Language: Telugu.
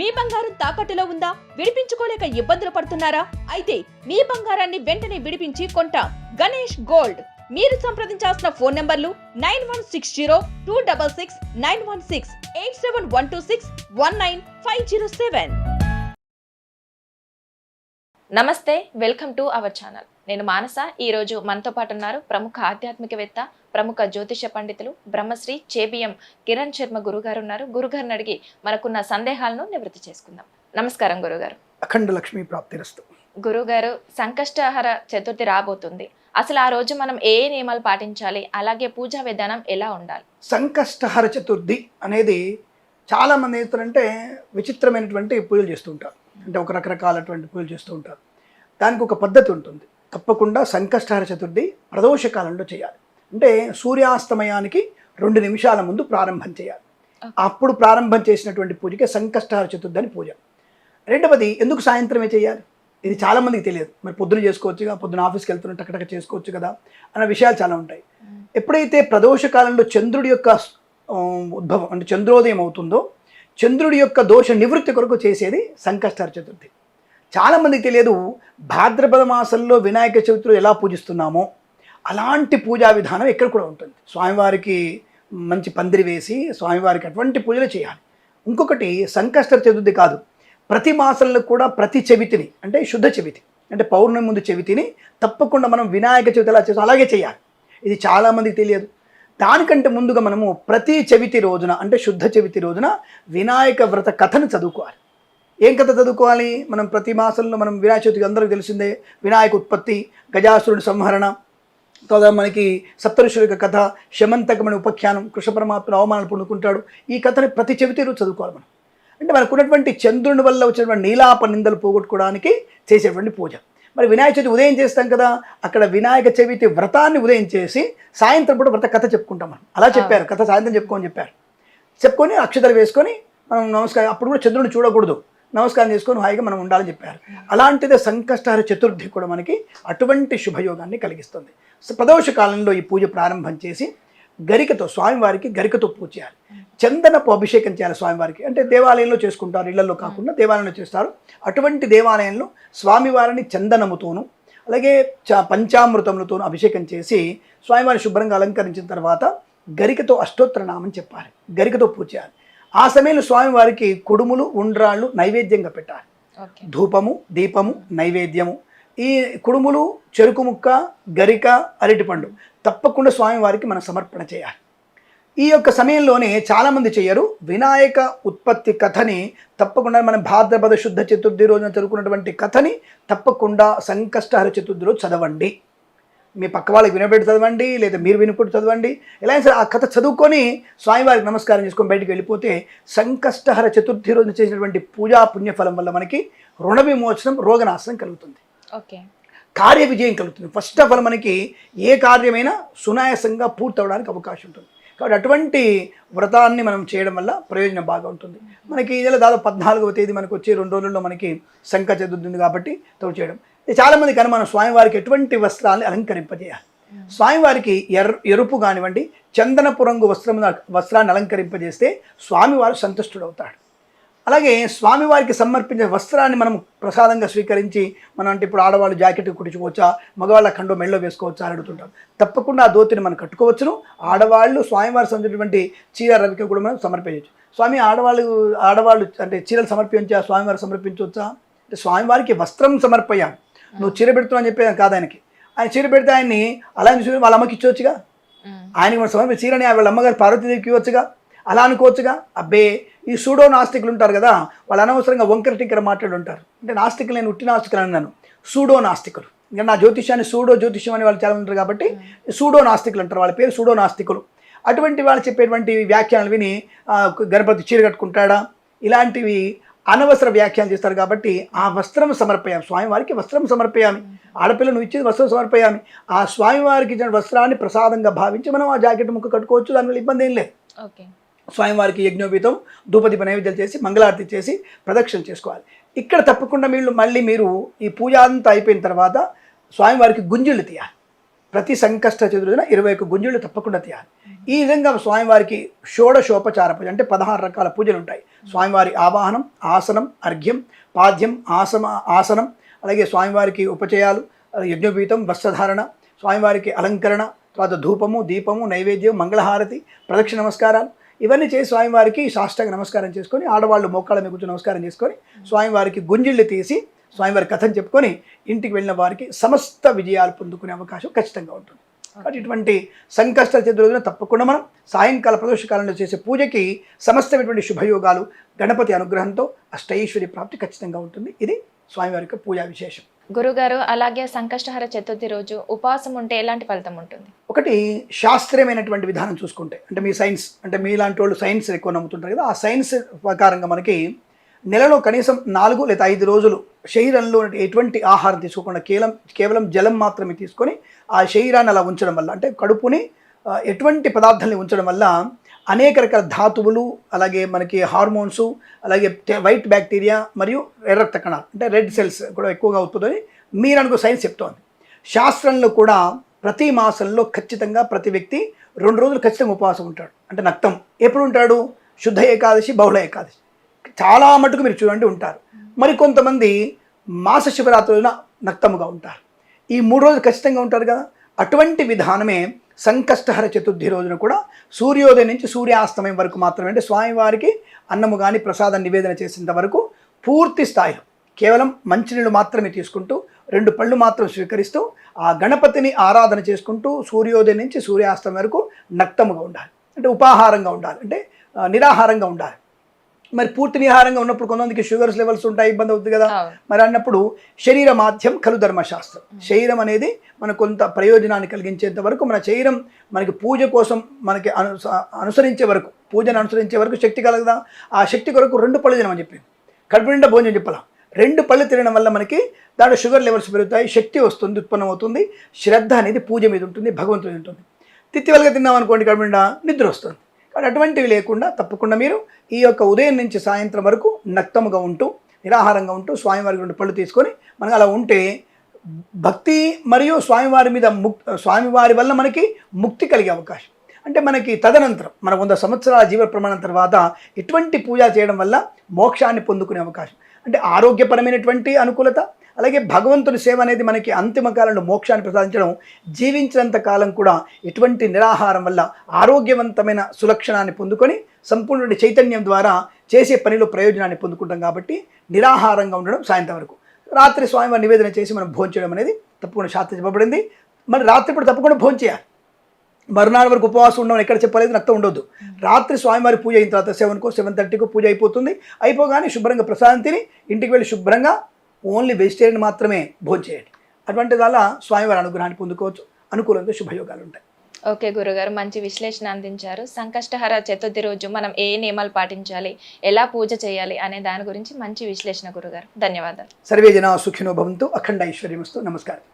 మీ బంగారం తాకట్టులో ఉందా? విడిపించుకోలేక ఇబ్బందులు పడుతున్నారా? అయితే మీ బంగారాన్ని వెంటనే విడిపించి కొంటాం. గణేష్ గోల్డ్. మీరు సంప్రదించాల్సిన ఫోన్ నంబర్లు 9160-266-916, 8712619507. నమస్తే, వెల్కమ్ టు అవర్ ఛానల్. నేను మానస. ఈరోజు మనతో పాటు ఉన్నారు ప్రముఖ ఆధ్యాత్మికవేత్త, ప్రముఖ జ్యోతిష పండితులు బ్రహ్మశ్రీ చేబిఎం కిరణ్ శర్మ గురుగారు ఉన్నారు. గురుగారిని అడిగి మనకున్న సందేహాలను నివృత్తి చేసుకుందాం. నమస్కారం గురుగారు. అఖండ లక్ష్మీ ప్రాప్తిరస్తు. గురుగారు, సంకష్టహర చతుర్థి రాబోతుంది. అసలు ఆ రోజు మనం ఏ నియమాలు పాటించాలి, అలాగే పూజా విధానం ఎలా ఉండాలి? సంకష్టహర చతుర్థి అనేది చాలా మంది ఏంటంటే విచిత్రమైనటువంటి పూజలు చేస్తూ ఉంటారు. అంటే ఒక రకరకాలటువంటి పూజలు చేస్తూ ఉంటారు. దానికి ఒక పద్ధతి ఉంటుంది. తప్పకుండా సంకష్టహర చతుర్థి ప్రదోష కాలంలో చేయాలి. అంటే సూర్యాస్తమయానికి 2 నిమిషాల ముందు ప్రారంభం చేయాలి. అప్పుడు ప్రారంభం చేసినటువంటి పూజకి సంకష్టహర చతుర్థి అని పూజ. రెండవది, ఎందుకు సాయంత్రమే చేయాలి? ఇది చాలామందికి తెలియదు. మరి పొద్దున చేసుకోవచ్చుగా, పొద్దున ఆఫీస్కి వెళ్తున్నట్టు టకటక చేసుకోవచ్చు కదా అన్న విషయాలు చాలా ఉంటాయి. ఎప్పుడైతే ప్రదోష కాలంలో చంద్రుడి యొక్క ఉద్భవం అంటే చంద్రోదయం అవుతుందో, చంద్రుడి యొక్క దోష నివృత్తి కొరకు చేసేది సంకష్టహర చతుర్థి. చాలామందికి తెలియదు. భాద్రపద మాసంలో వినాయక చవితిలో ఎలా పూజిస్తున్నామో అలాంటి పూజా విధానం ఇక్కడ కూడా ఉంటుంది. స్వామివారికి మంచి పందిరి వేసి స్వామివారికి అటువంటి పూజలు చేయాలి. ఇంకొకటి, సంకష్టహర చతుర్థి కాదు, ప్రతి మాసంలో కూడా ప్రతి చవితిని అంటే శుద్ధ చవితి అంటే పౌర్ణమి ముందు చవితిని తప్పకుండా మనం వినాయక చవితి ఎలా చేస్తాం అలాగే చేయాలి. ఇది చాలామందికి తెలియదు. దానికంటే ముందుగా మనము ప్రతి చవితి రోజున అంటే శుద్ధ చవితి రోజున వినాయక వ్రత కథను చదువుకోవాలి. ఏం కథ చదువుకోవాలి? మనం ప్రతి మాసంలో మనం వినాయక చవితికి అందరికీ తెలిసిందే, వినాయక ఉత్పత్తి, గజాసురుడి సంహరణ, తర్వాత మనకి సప్తఋషుల కథ, శమంతకమని ఉపాఖ్యానం, కృష్ణ పరమాత్మను అవమానాలు పొందుకుంటాడు. ఈ కథని ప్రతి చవితి రోజు చదువుకోవాలి మనం. అంటే మనకు ఉన్నటువంటి చంద్రుని వల్ల వచ్చినటువంటి నీలాప నిందలు పోగొట్టుకోవడానికి చేసేటువంటి పూజ. మరి వినాయక చవితి ఉదయం చేస్తాం కదా, అక్కడ వినాయక చవితి వ్రతాన్ని ఉదయం చేసి సాయంత్రం పూట వ్రత కథ చెప్పుకుంటాం మనం. అలా చెప్పారు, కథ సాయంత్రం చెప్పుకోని చెప్పారు. చెప్పుకొని అక్షతలు వేసుకొని మనం నమస్కారం, అప్పుడు కూడా చంద్రుని చూడకూడదు, నమస్కారం చేసుకొని హాయిగా మనం ఉండాలని చెప్పారు. అలాంటిదే సంకష్టహర చతుర్థి కూడా మనకి అటువంటి శుభయోగాన్ని కలిగిస్తుంది. ప్రదోష కాలంలో ఈ పూజ ప్రారంభం చేసి గరికతో స్వామివారికి గరికతో పూజ చేయాలి. చందనపు అభిషేకం చేయాలి స్వామివారికి. అంటే దేవాలయంలో చేసుకుంటారు, ఇళ్లలో కాకుండా దేవాలయంలో చేస్తారు. అటువంటి దేవాలయంలో స్వామివారిని చందనముతోనూ అలాగే పంచామృతములతోనూ అభిషేకం చేసి స్వామివారిని శుభ్రంగా అలంకరించిన తర్వాత గరికతో అష్టోత్తరనామం చెప్పాలి, గరికతో పూజ చేయాలి. ఆ సమయంలో స్వామివారికి కుడుములు, ఉండ్రాళ్ళు నైవేద్యంగా పెట్టాలి. ధూపము, దీపము, నైవేద్యము. ఈ కుడుములు, చెరుకు ముక్క, గరిక, అరటిపండు తప్పకుండా స్వామివారికి మనం సమర్పణ చేయాలి. ఈ యొక్క సమయంలోనే చాలామంది చేయరు. వినాయక ఉత్పత్తి కథని తప్పకుండా మనం భాద్రపద శుద్ధ చతుర్థి రోజున చదువుకున్నటువంటి కథని తప్పకుండా సంకష్టహర చతుర్థి రోజు చదవండి. మీ పక్క వాళ్ళకి వినబెట్టి చదవండి, లేదా మీరు వినుకుంటూ చదవండి. ఎలా అయినా సరే ఆ కథ చదువుకొని స్వామివారికి నమస్కారం చేసుకొని బయటికి వెళ్ళిపోతే సంకష్టహర చతుర్థి రోజున చేసినటువంటి పూజా పుణ్యఫలం వల్ల మనకి రుణ విమోచనం, రోగనాశనం కలుగుతుంది. కార్య విజయం కలుగుతుంది. ఫస్ట్ ఆఫ్ ఆల్ మనకి ఏ కార్యమైనా సునాయాసంగా పూర్తవడానికి అవకాశం ఉంటుంది. కాబట్టి అటువంటి వ్రతాన్ని మనం చేయడం వల్ల ప్రయోజనం బాగా ఉంటుంది. మనకి ఈ నెల దాదాపు 14వ తేదీ మనకు వచ్చే 2 రోజుల్లో మనకి సంక చతుర్థి ఉంది కాబట్టి తోడు చేయడం. చాలామందికి అనుమానం, స్వామివారికి ఎటువంటి వస్త్రాన్ని అలంకరింపజేయాలి? స్వామివారికి ఎరుపు కానివ్వండి, చందనపు రంగు వస్త్రాన్ని అలంకరింపజేస్తే స్వామివారు సంతుష్టుడవుతాడు. అలాగే స్వామివారికి సమర్పించే వస్త్రాన్ని మనం ప్రసాదంగా స్వీకరించి, మనం అంటే ఇప్పుడు ఆడవాళ్ళు జాకెట్ కుట్టించుకోవచ్చా, మగవాళ్ళ కండో మెళ్ళో వేసుకోవచ్చా అని అడుగుతుంటాం. తప్పకుండా ఆ ధోతిని మనం కట్టుకోవచ్చును. ఆడవాళ్ళు స్వామివారి సంబంధించినటువంటి చీర, రవిక కూడా మనం సమర్పించవచ్చు. స్వామి ఆడవాళ్ళు అంటే చీరలు సమర్పించా, స్వామివారు సమర్పించవచ్చా అంటే స్వామివారికి వస్త్రం సమర్పయ్యాను. నువ్వు చీర పెడుతున్నావు అని చెప్పేది కాదు. ఆయన చీర పెడితే ఆయన్ని అలా వాళ్ళ అమ్మకి ఇచ్చవచ్చుగా, ఆయనకి మనం సమర్పించి చీరని వాళ్ళ అమ్మగారు పార్వతీదేవికి ఇవ్వచ్చుగా, అలా అనుకోవచ్చుగా. అబ్బే, ఈ సూడో నాస్తికులు ఉంటారు కదా, వాళ్ళు అనవసరంగా వంకర టింకర మాట్లాడు ఉంటారు. అంటే నాస్తికులు, నేను ఉట్టి నాస్తికులు అన్నాను, సూడో నాస్తికులు. ఇంకా నా జ్యోతిష్యాన్ని సూడో జ్యోతిష్యం అని వాళ్ళు చాలా ఉంటారు కాబట్టి సూడో నాస్తికులు అంటారు. వాళ్ళ పేరు సూడో నాస్తికులు. అటువంటి వాళ్ళు చెప్పేటువంటి వ్యాఖ్యానాలు విని గణపతి చీర కట్టుకుంటాడా, ఇలాంటివి అనవసర వ్యాఖ్యానం చేస్తారు. కాబట్టి ఆ వస్త్రం సమర్పయామి, స్వామివారికి వస్త్రం సమర్పయామి. ఆడపిల్ల నువ్వు ఇచ్చేది వస్త్రం సమర్పయామి. ఆ స్వామివారికి ఇచ్చిన వస్త్రాన్ని ప్రసాదంగా భావించి మనం ఆ జాకెట్ ముక్క కట్టుకోవచ్చు. దానివల్ల ఇబ్బంది ఏం లేదు. స్వామివారికి యజ్ఞోపీతం, ధూపదీప నైవేద్యాలు చేసి మంగళారతి చేసి ప్రదక్షిణ చేసుకోవాలి. ఇక్కడ తప్పకుండా మీరు ఈ పూజ అంతా అయిపోయిన తర్వాత స్వామివారికి గుంజిళ్ళు తీయాలి. ప్రతి సంకష్ట చతుర్థిన 21 గుంజులు తప్పకుండా తీయాలి. ఈ విధంగా స్వామివారికి షోడశోపచార పూజ అంటే 16 రకాల పూజలు ఉంటాయి. స్వామివారి ఆవాహనం, ఆసనం, అర్ఘ్యం, పాద్యం, ఆసనం, అలాగే స్వామివారికి ఉపచయాలు, యజ్ఞోపీతం, వస్త్రధారణ, స్వామివారికి అలంకరణ, తర్వాత ధూపము, దీపము, నైవేద్యం, మంగళహారతి, ప్రదక్షిణ నమస్కారాలు ఇవన్నీ చేసి స్వామివారికి సాష్టాంగ నమస్కారం చేసుకొని ఆడవాళ్ళు మోకాళ్ళ మీద కూర్చొని నమస్కారం చేసుకొని స్వామివారికి గుంజిళ్ళు తీసి స్వామివారి కథను చెప్పుకొని ఇంటికి వెళ్ళిన వారికి సమస్త విజయాలు పొందుకునే అవకాశం ఖచ్చితంగా ఉంటుంది. కాబట్టి ఇటువంటి సంకష్ట చతుర్థిన తప్పకుండా మనం సాయంకాల ప్రదోషకాలంలో చేసే పూజకి సమస్తమైనటువంటి శుభయోగాలు గణపతి అనుగ్రహంతో అష్టైశ్వర్య ప్రాప్తి ఖచ్చితంగా ఉంటుంది. ఇది స్వామివారి యొక్క పూజా విశేషం. గురుగారు, అలాగే సంకష్టహర చతుర్థి రోజు ఉపవాసం ఉంటే ఎలాంటి ఫలితం ఉంటుంది? ఒకటి శాస్త్రీయమైనటువంటి విధానం చూసుకుంటే, అంటే మీ సైన్స్, అంటే మీలాంటి వాళ్ళు సైన్స్ ఎక్కువ నమ్ముతుంటారు కదా, ఆ సైన్స్ ప్రకారంగా మనకి నెలలో కనీసం 4 లేదా 5 రోజులు శరీరంలో ఎటువంటి ఆహారం తీసుకోకుండా కేవలం జలం మాత్రమే తీసుకొని ఆ శరీరాన్ని అలా ఉంచడం వల్ల, అంటే కడుపుని ఎటువంటి పదార్థాలని ఉంచడం వల్ల అనేక రకాల ధాతువులు, అలాగే మనకి హార్మోన్స్, అలాగే వైట్ బ్యాక్టీరియా మరియు ఎర్ర రక్త కణాలు అంటే రెడ్ సెల్స్ కూడా ఎక్కువగా ఉత్పత్తి మీరు అనుకో సైన్స్ చెప్తోంది. శాస్త్రంలో కూడా ప్రతి మాసంలో ఖచ్చితంగా ప్రతి వ్యక్తి 2 రోజులు ఖచ్చితంగా ఉపవాసం ఉంటాడు. అంటే నక్తం ఎప్పుడు ఉంటాడు? శుద్ధ ఏకాదశి, బహుళ ఏకాదశి చాలా మటుకు మీరు చూడండి ఉంటారు. మరి కొంతమంది మాస శివరాత్రుల నక్తముగా ఉంటారు. ఈ 3 రోజులు ఖచ్చితంగా ఉంటారు కదా. అటువంటి విధానమే సంకష్టహర చతుర్థి రోజున కూడా సూర్యోదయం నుంచి సూర్యాస్తమయం వరకు మాత్రమే, అంటే స్వామివారికి అన్నము కానీ ప్రసాదం నివేదన చేసేంత వరకు పూర్తి స్థాయిలో కేవలం మంచినీళ్ళు మాత్రమే తీసుకుంటూ 2 పళ్ళు మాత్రం స్వీకరిస్తూ ఆ గణపతిని ఆరాధన చేసుకుంటూ సూర్యోదయం నుంచి సూర్యాస్తమయం వరకు నక్తముగా ఉండాలి. అంటే ఉపాహారంగా ఉండాలి, అంటే నిరాహారంగా ఉండాలి. మరి పూర్తి నిహారంగా ఉన్నప్పుడు కొంతమందికి షుగర్స్ లెవెల్స్ ఉంటాయి, ఇబ్బంది అవుతుంది కదా. మరి అన్నప్పుడు శరీర మాధ్యం కలు ధర్మశాస్త్రం, శరీరం అనేది మనకు కొంత ప్రయోజనాన్ని కలిగించేంత వరకు మన శరీరం మనకి పూజ కోసం మనకి అనుసరించే వరకు, పూజను అనుసరించే వరకు శక్తి కలగదా. ఆ శక్తి కొరకు 2 పళ్ళు తినమని చెప్పింది. కడుపు నిండా భోజనం చెప్పాల. 2 పళ్ళు తినడం వల్ల మనకి దాంట్లో షుగర్ లెవెల్స్ పెరుగుతాయి, శక్తి వస్తుంది, ఉత్పన్నం అవుతుంది, శ్రద్ధ అనేది పూజ మీద ఉంటుంది, భగవంతుడి ఉంటుంది. తిత్తివలుగా తిన్నామనుకోండి కడుపు నిండా నిద్ర వస్తుంది. కానీ అటువంటివి లేకుండా తప్పకుండా మీరు ఈ యొక్క ఉదయం నుంచి సాయంత్రం వరకు నక్తముగా ఉంటూ నిరాహారంగా ఉంటూ స్వామివారికి 2 పళ్ళు తీసుకొని మనకు అలా ఉంటే భక్తి మరియు స్వామివారి మీద స్వామివారి వల్ల మనకి ముక్తి కలిగే అవకాశం. అంటే మనకి తదనంతరం మన 100 సంవత్సరాల జీవ ప్రమాణం తర్వాత ఇటువంటి పూజ చేయడం వల్ల మోక్షాన్ని పొందుకునే అవకాశం. అంటే ఆరోగ్యపరమైనటువంటి అనుకూలత, అలాగే భగవంతుని సేవ అనేది మనకి అంతిమ కాలంలో మోక్షాన్ని ప్రసాదించడం, జీవించినంత కాలం కూడా ఎటువంటి నిరాహారం వల్ల ఆరోగ్యవంతమైన సులక్షణాన్ని పొందుకొని సంపూర్ణ చైతన్యం ద్వారా చేసే పనిలో ప్రయోజనాన్ని పొందుకుంటాం. కాబట్టి నిరాహారంగా ఉండడం సాయంత్రం వరకు, రాత్రి స్వామివారి నివేదన చేసి మనం భోజనం చేయడం అనేది తప్పకుండా శాస్త్రం చెప్పబడింది. మరి రాత్రి కూడా తప్పకుండా భోజనం చేయాలి. మరునాడు వరకు ఉపవాసం ఉండడం ఎక్కడ చెప్పలేదు, నక్తం ఉండొద్దు. రాత్రి స్వామివారి పూజ అయిన తర్వాత 7కో 7:30కో పూజ అయిపోతుంది. అయిపోగానే శుభ్రంగా ప్రసాదం తిని ఇంటికి వెళ్ళి శుభ్రంగా ఓన్లీ వెజిటేరియన్ మాత్రమే భోజనం చేయండి. అటువంటి వల్ల స్వామివారి అనుగ్రహాన్ని పొందుకోవచ్చు, అనుకూలంగా శుభయోగాలు ఉంటాయి. ఓకే గురుగారు, మంచి విశ్లేషణ అందించారు. సంకష్టహర చతుర్థి రోజు మనం ఏ నియమాలు పాటించాలి, ఎలా పూజ చేయాలి అనే దాని గురించి మంచి విశ్లేషణ గురుగారు. ధన్యవాదాలు. సర్వే జనా సుఖినో భవంతు. అఖండ ఐశ్వర్యమస్తు. నమస్కారం.